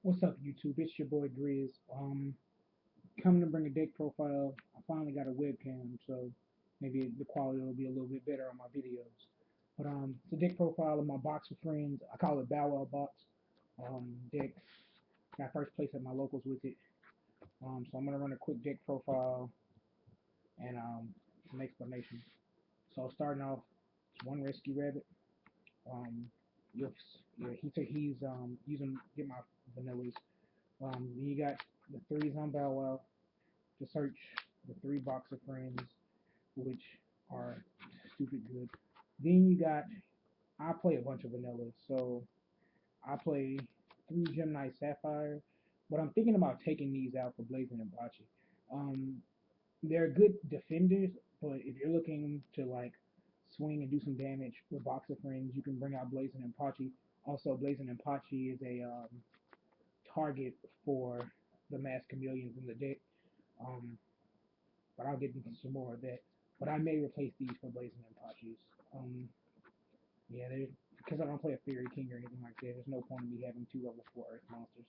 What's up, YouTube? It's your boy Grizz. Coming to bring a deck profile. I finally got a webcam, so maybe the quality will be a little bit better on my videos. But it's a deck profile of my box of friends. I call it Bowwow Box deck. Got first place at my locals with it. So I'm gonna run a quick deck profile and some explanation. So starting off, it's one rescue rabbit. Um, you'll, yeah, he's using get my vanillas. Then you got the threes on Bow Wow to search the three box of friends, which are stupid good. Then you got I play a bunch of vanillas, so I play three Gemini Sapphire, but I'm thinking about taking these out for Blazing and Bocce. Um, they're good defenders, but if you're looking to like swing and do some damage with box of friends, you can bring out Blazing and Pachi. Also, Blazing and Pachi is a target for the mass chameleons in the deck. Um, but I'll get into some more of that. But I may replace these for Blazing Impachis. Um, yeah, because I don't play a Fairy King or anything like that. There's no point in me having two level 4 Earth monsters.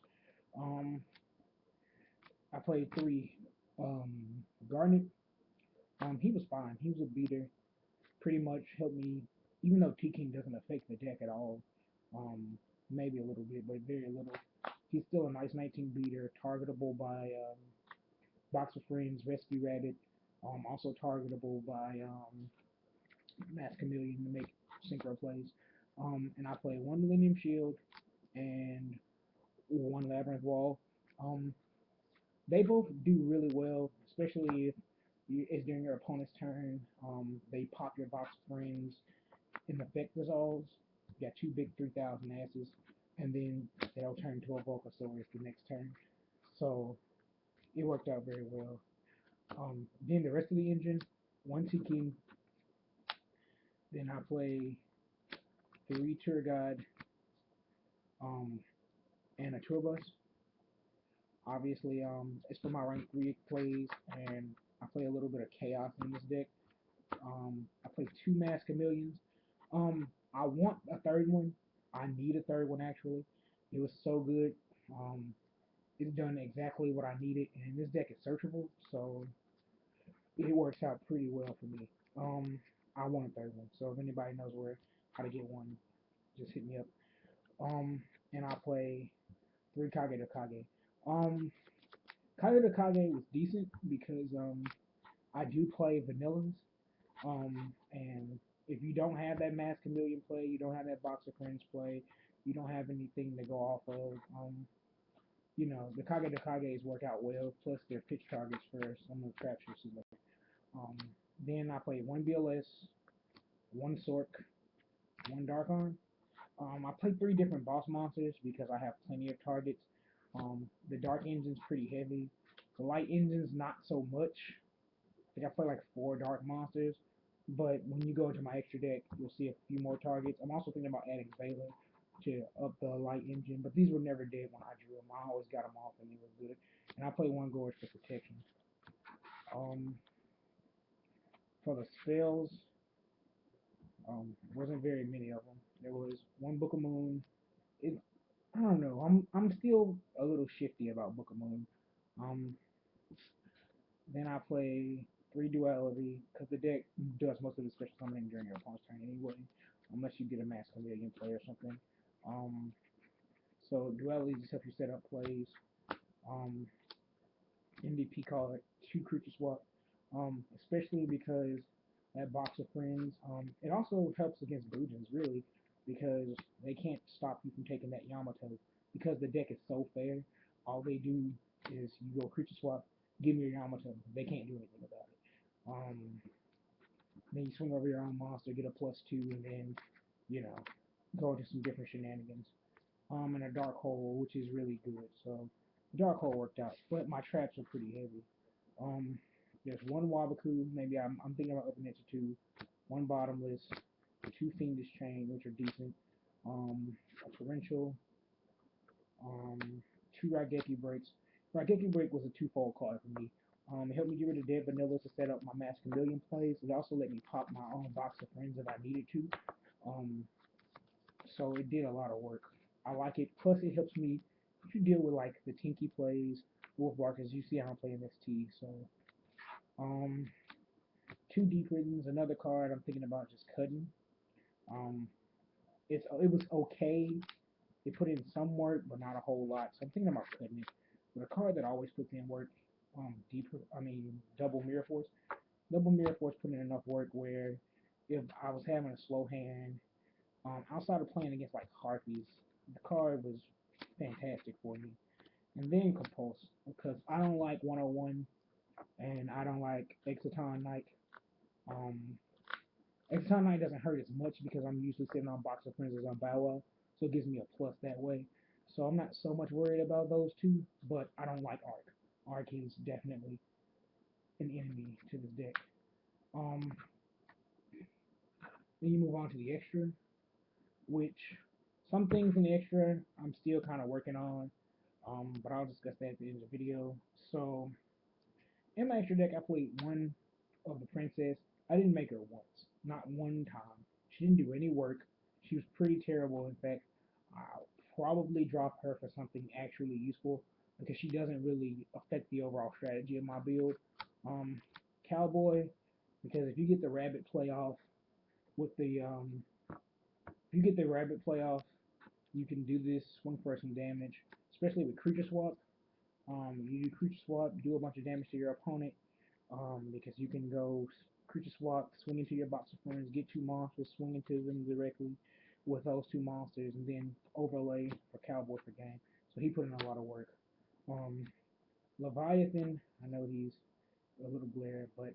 Um, I played three Garnet. He was fine. He was a beater. Pretty much helped me, even though T King doesn't affect the deck at all. Um, maybe a little bit, but very little. He's still a nice 19 beater, targetable by Box of Friends, Rescue Rabbit. Also targetable by Mass Chameleon to make synchro plays. And I play one Millennium Shield and one Labyrinth Wall. Um, they both do really well, especially if it's during your opponent's turn. They pop your box of friends in effect resolves. You got two big 3,000 asses, and then they'll turn to a Volcasaurus the next turn. So it worked out very well. Then the rest of the engine, one T King. Then I play three Tour Guide, um, and a tour bus. Obviously, it's for my rank 3 plays, and I play a little bit of chaos in this deck. I play two Mass Chameleons. I want a third one. I need a third one actually. It was so good. Um, it's done exactly what I needed, and this deck is searchable, so it works out pretty well for me. I want a third one, so if anybody knows where how to get one, just hit me up. Um, and I play three Kage to Kage. Um, Kage to Kage was decent because I do play vanillas. And if you don't have that Mass Chameleon play, you don't have that Box of Friends play, you don't have anything to go off of. The Kage to Kages work out well. Plus, they're pitch targets for some of the traps you see. Um, then I play one BLS, one Sork, one Darkon. I play three different boss monsters because I have plenty of targets. The Dark Engine's pretty heavy. The Light Engine's not so much. I think I play like four Dark monsters. But when you go into my extra deck, you'll see a few more targets. I'm also thinking about adding Vela to up the Light Engine, but these were never dead when I drew them. I always got them off and they were good. And I play one Gorge for protection. Um, for the spells, wasn't very many of them. There was one Book of Moon. It I don't know. I'm still a little shifty about Book of Moon. Um, then I play three Duality because the deck does most of the special summoning during your opponent's turn anyway, unless you get a Mass Chameleon play or something. Um, so Duality just helps you set up plays. Um, MVP call it two creature swap, especially because that box of friends. It also helps against Bujins really because they can't stop you from taking that Yamato because the deck is so fair. All they do is you go creature swap, give me your Yamato. They can't do anything about it. Then you swing over your own monster, get a +2, and then you know go into some different shenanigans. And a dark hole, which is really good. So dark hole worked out, but my traps are pretty heavy. Um, there's one Wabaku, maybe I'm thinking about opening it to two. One bottomless, two Fiendish Chain, which are decent. A torrential, um, two Raigeki breaks. Raigeki break was a twofold card for me. It helped me get rid of dead vanillas to set up my Mass Chameleon plays. It also let me pop my own box of friends if I needed to. Um, so it did a lot of work. I like it. Plus, it helps me if you deal with like the Tinky plays, Wolf Barkers, you see I don't play MST. So um, two deep riddens, another card I'm thinking about just cutting. Um, it was okay. It put in some work, but not a whole lot. So I'm thinking about cutting it. But a card that always puts in work, deeper. I mean, double Mirror Force. Double Mirror Force put in enough work where if I was having a slow hand, outside of playing against like Harpies, the card was fantastic for me. And then Compulse, because I don't like 101 and I don't like Exciton Knight. Um, Exciton Knight doesn't hurt as much because I'm usually sitting on Box of Friends on Bowwow, so it gives me a plus that way. So I'm not so much worried about those two, but I don't like Arc. Arc is definitely an enemy to this deck. Um, then you move on to the extra, which some things in the extra I'm still kind of working on, but I'll discuss that at the end of the video. So in my extra deck, I played one of the princess. I didn't make her once, not one time. She didn't do any work. She was pretty terrible. In fact, I'll probably drop her for something actually useful because she doesn't really affect the overall strategy of my build. Um, Cowboy, because if you get the rabbit play off with the if you get the rabbit play off, you can do this swing for some damage, especially with creature swap. You do creature swap, do a bunch of damage to your opponent, because you can go creature swap, swing into your box of friends, get two monsters, swing into them directly with those two monsters, and then overlay for Cowboy for game. So he put in a lot of work. Um, Leviathan, I know he's a little glare, but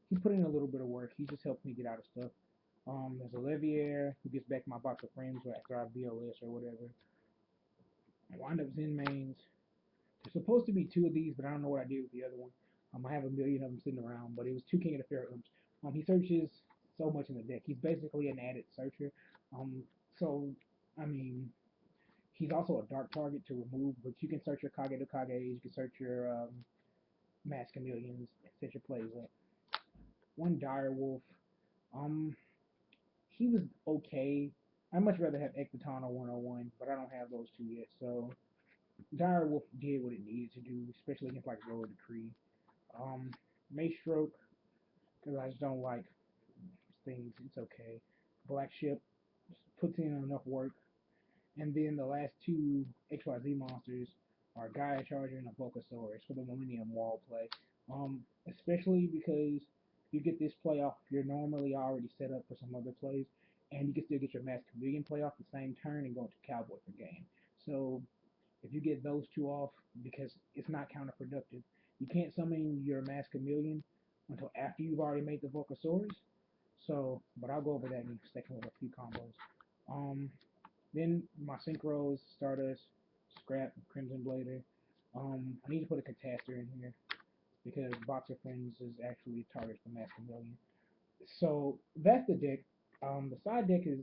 he put in a little bit of work. He just helped me get out of stuff. There's a Leviair who gets back my box of friends after I BOS or whatever. Wind up Zen mains. There's supposed to be two of these, but I don't know what I did with the other one. I have a million of them sitting around, but it was two King of the Fair Oops. He searches so much in the deck. He's basically an added searcher. So I mean, he's also a dark target to remove, but you can search your Kage to Kage, you can search your Mass Chameleons, and set your plays up. One Dire Wolf. Um, he was okay. I'd much rather have Ecbaton or 101, but I don't have those two yet. So Dire Wolf did what it needed to do, especially against like Royal Decree. Um, Maystroke, because I just don't like things. It's okay. Black Ship puts in enough work. And then the last two XYZ monsters are Gaia Charger and a Bulkasaurus for the Millennium Wall play. Especially because you get this playoff, you're normally already set up for some other plays, and you can still get your Mass Chameleon play off the same turn and go into Cowboy for game. So if you get those two off, because it's not counterproductive, you can't summon your Mass Chameleon until after you've already made the Volcasaurus. So, but I'll go over that in a second with a few combos. Then my Synchros, Stardust, Scrap, Crimson Blader. I need to put a Catastor in here because Boxer Friends is actually a target for Mass Chameleon. So that's the deck. The side deck is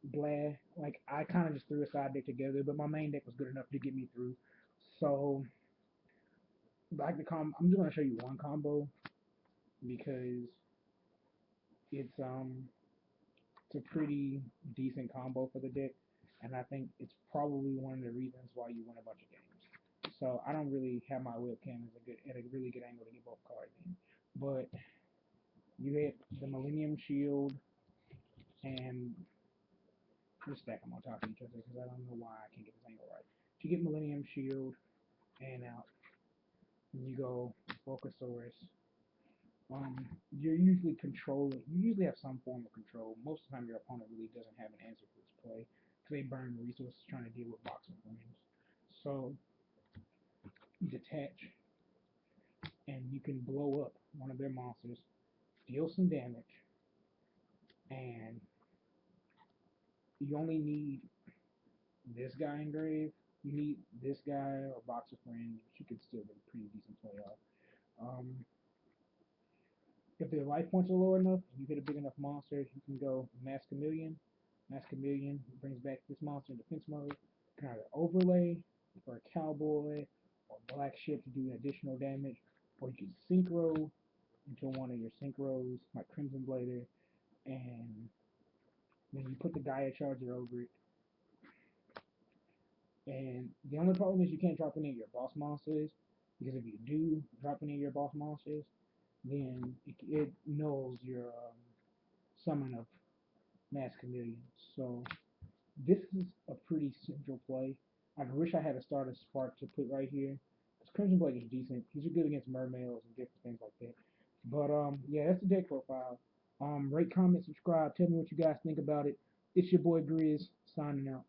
blah. Like I kind of just threw a side deck together, but my main deck was good enough to get me through. So like I'm just gonna show you one combo because it's it's a pretty decent combo for the deck, and I think it's probably one of the reasons why you win a bunch of games. So I don't really have my webcam at a really good angle to get both cards in, but you hit the Millennium Shield and just stack them on top of each other because I don't know why I can't get this angle right. You get Millennium Shield and out, and you go Volcasaurus. You're usually controlling. You usually have some form of control. Most of the time, your opponent really doesn't have an answer for this play because they burn resources trying to deal with boxing friends. So detach, and you can blow up one of their monsters, deal some damage, and you only need this guy in grave. You need this guy or boxer friend, but you could still get a pretty decent play off. Um, If their life points are low enough and you get a big enough monster, you can go Mass Chameleon. Mass Chameleon brings back this monster in defense mode. You can either overlay for a Cowboy or Black Ship to do additional damage, or you can synchro into one of your synchros, like Crimson Blader, and then you put the Gaia Charger over it. And the only problem is you can't drop any of your boss monsters, because if you do drop any of your boss monsters, then it nulls your summon of mass chameleons. So this is a pretty central play. I wish I had a starter spark to put right here, because Crimson Blade is decent. He's good against mermaids and different things like that. But yeah, that's the deck profile. Rate, comment, subscribe. Tell me what you guys think about it. It's your boy Grizz signing out.